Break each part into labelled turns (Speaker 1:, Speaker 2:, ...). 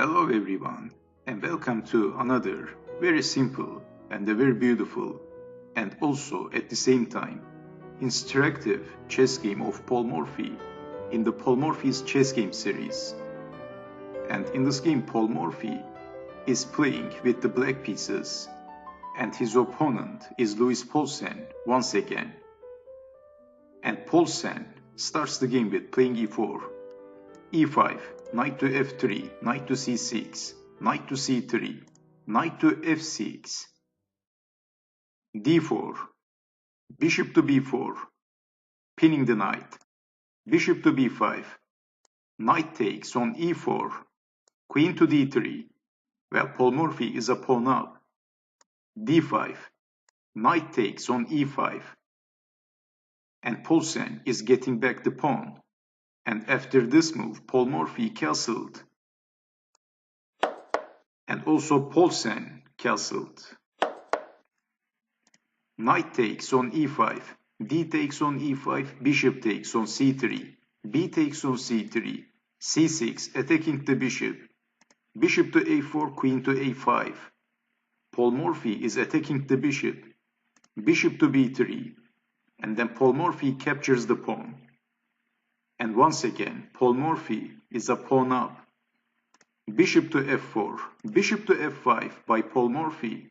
Speaker 1: Hello everyone, and welcome to another very simple and a very beautiful and also at the same time instructive chess game of Paul Morphy in the Paul Morphy's chess game series. And in this game Paul Morphy is playing with the black pieces and his opponent is Paulsen once again. And Paulsen starts the game with playing e4, e5, knight to f3, knight to c6, knight to c3, knight to f6, d4, bishop to b4, pinning the knight, bishop to b5, knight takes on e4, queen to d3, well, Paul Morphy is a pawn up, d5, knight takes on e5, and Paulsen is getting back the pawn, and after this move, Paul Morphy castled, and also Paulsen castled. Knight takes on e5, d takes on e5, bishop takes on c3, b takes on c3, c6 attacking the bishop, bishop to a4, queen to a5. Paul Morphy is attacking the bishop, bishop to b3, and then Paul Morphy captures the pawn. And once again, Paul Morphy is a pawn up. Bishop to f4, bishop to f5 by Paul Morphy.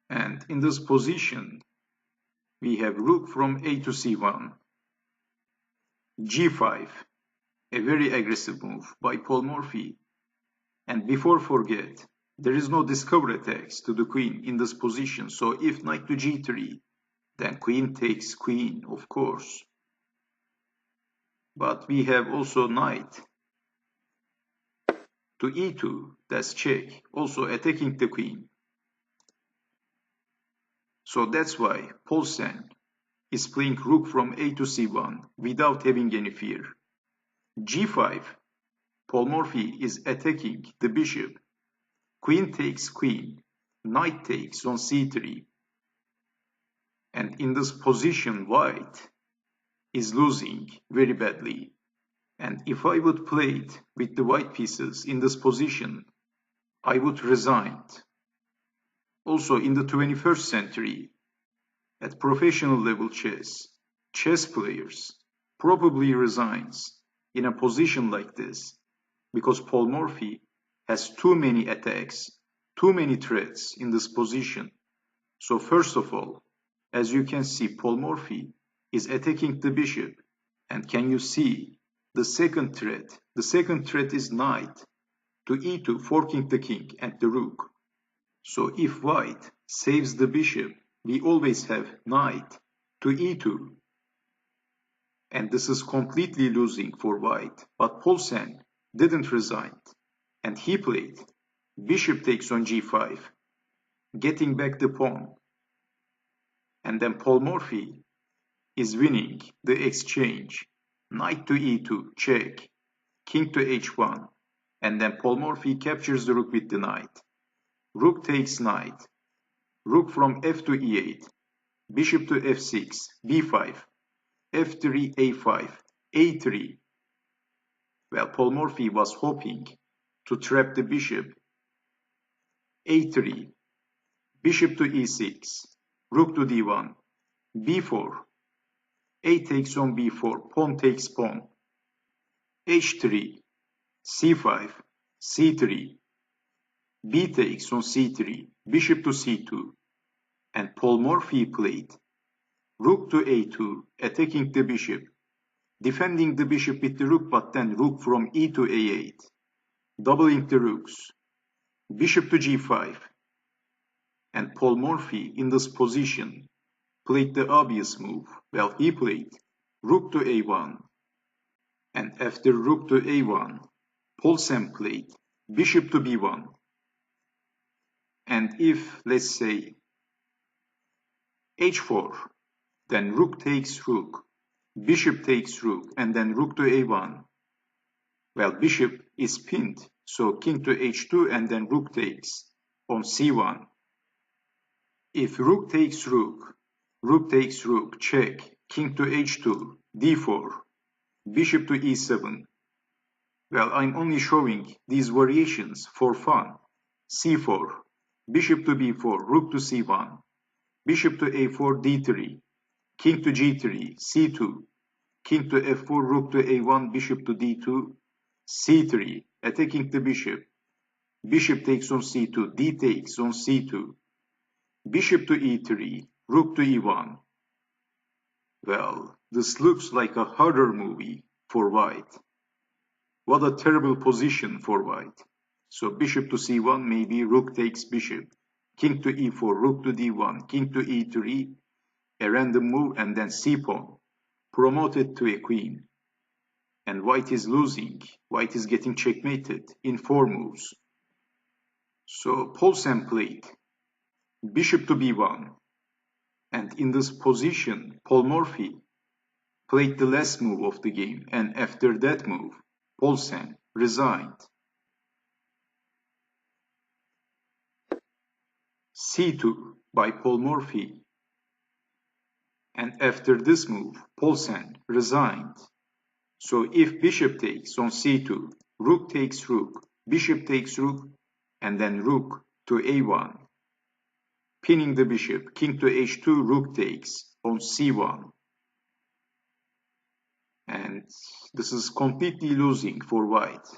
Speaker 1: And in this position, we have rook from a to c1, g5, a very aggressive move by Paul Morphy. And before forget, there is no discover attacks to the queen in this position. So if knight to g3, then queen takes queen, of course. But we have also knight to e2, that's check, also attacking the queen. So that's why Paulsen is playing rook from a to c1 without having any fear. g5, Paul Morphy is attacking the bishop. Queen takes queen, knight takes on c3. And in this position, white is losing very badly. And if I would play it with the white pieces in this position, I would resign. Also in the 21st century, at professional level chess players probably resigns in a position like this because Paul Morphy has too many attacks, too many threats in this position. So first of all, as you can see, Paul Morphy is attacking the bishop. And can you see the second threat? The second threat is knight to e2, forking the king and the rook. So if white saves the bishop, we always have knight to e2. And this is completely losing for white. But Paulsen didn't resign. And he played bishop takes on g5, getting back the pawn. And then Paul Morphy is winning the exchange. Knight to e2, check, king to h1. And then Paul Morphy captures the rook with the knight. Rook takes knight, rook from f to e8, bishop to f6, b5, f3, a5, a3. Well, Paul Morphy was hoping to trap the bishop. a3, bishop to e6, rook to d1, b4, a takes on b4, pawn takes pawn, h3, c5, c3, b takes on c3, bishop to c2, and Paul Morphy played rook to a2, attacking the bishop, defending the bishop with the rook, but then rook from e to a8, doubling the rooks, bishop to g5, and Paul Morphy in this position played the obvious move. Well, he played rook to a1, and after rook to a1, Paulsen played bishop to b1. And if, let's say, h4, then rook takes rook, bishop takes rook, and then rook to a1. Well, bishop is pinned, so king to h2, and then rook takes on c1. If rook takes rook, rook takes rook, check, king to h2, d4, bishop to e7, Well, I'm only showing these variations for fun. c4, bishop to b4, rook to c1, bishop to a4, d3, king to g3, c2, king to f4, rook to a1, bishop to d2, c3, attacking the bishop, bishop takes on c2, d takes on c2, bishop to e3, rook to e1. Well, this looks like a horror movie for white. What a terrible position for white. So bishop to c1, maybe rook takes bishop, king to e4, rook to d1, king to e3, a random move, and then c-pawn, promoted to a queen. And white is losing. White is getting checkmated in 4 moves. So Paulsen played bishop to b1. And in this position, Morphy played the last move of the game. And after that move, Paulsen resigned. c2 by Morphy. And after this move, Paulsen resigned. So if bishop takes on c2, rook takes rook, bishop takes rook, and then rook to a1, pinning the bishop, king to h2, rook takes on c1. And this is completely losing for white.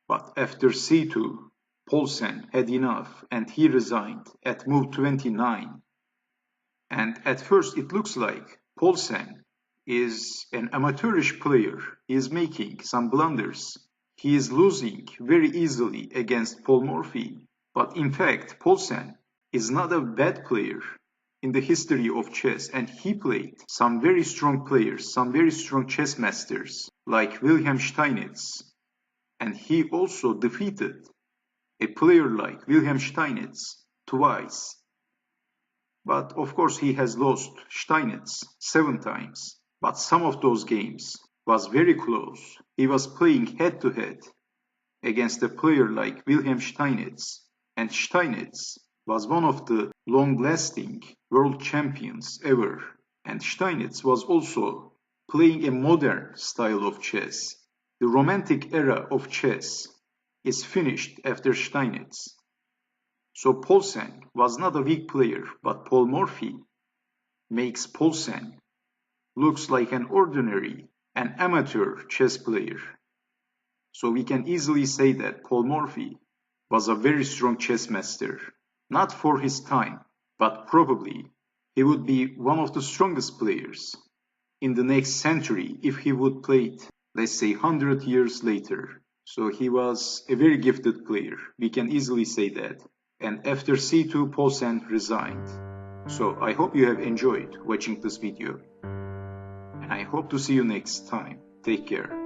Speaker 1: But after c2, Paulsen had enough and he resigned at move 29. And at first it looks like Paulsen is an amateurish player. He is making some blunders. He is losing very easily against Morphy. But in fact, Paulsen is not a bad player in the history of chess, and he played some very strong players, some very strong chess masters like Wilhelm Steinitz. And he also defeated a player like Wilhelm Steinitz twice. But of course he has lost Steinitz 7 times. But some of those games was very close. He was playing head-to-head against a player like Wilhelm Steinitz. And Steinitz was one of the long-lasting world champions ever. And Steinitz was also playing a modern style of chess. The romantic era of chess is finished after Steinitz. So Paulsen was not a weak player, but Morphy makes Paulsen looks like an ordinary, an amateur chess player. So we can easily say that Morphy was a very strong chess master. Not for his time, but probably he would be one of the strongest players in the next century if he would play it, let's say 100 years later. So he was a very gifted player. We can easily say that. And after c2, Paulsen resigned. So I hope you have enjoyed watching this video. And I hope to see you next time. Take care.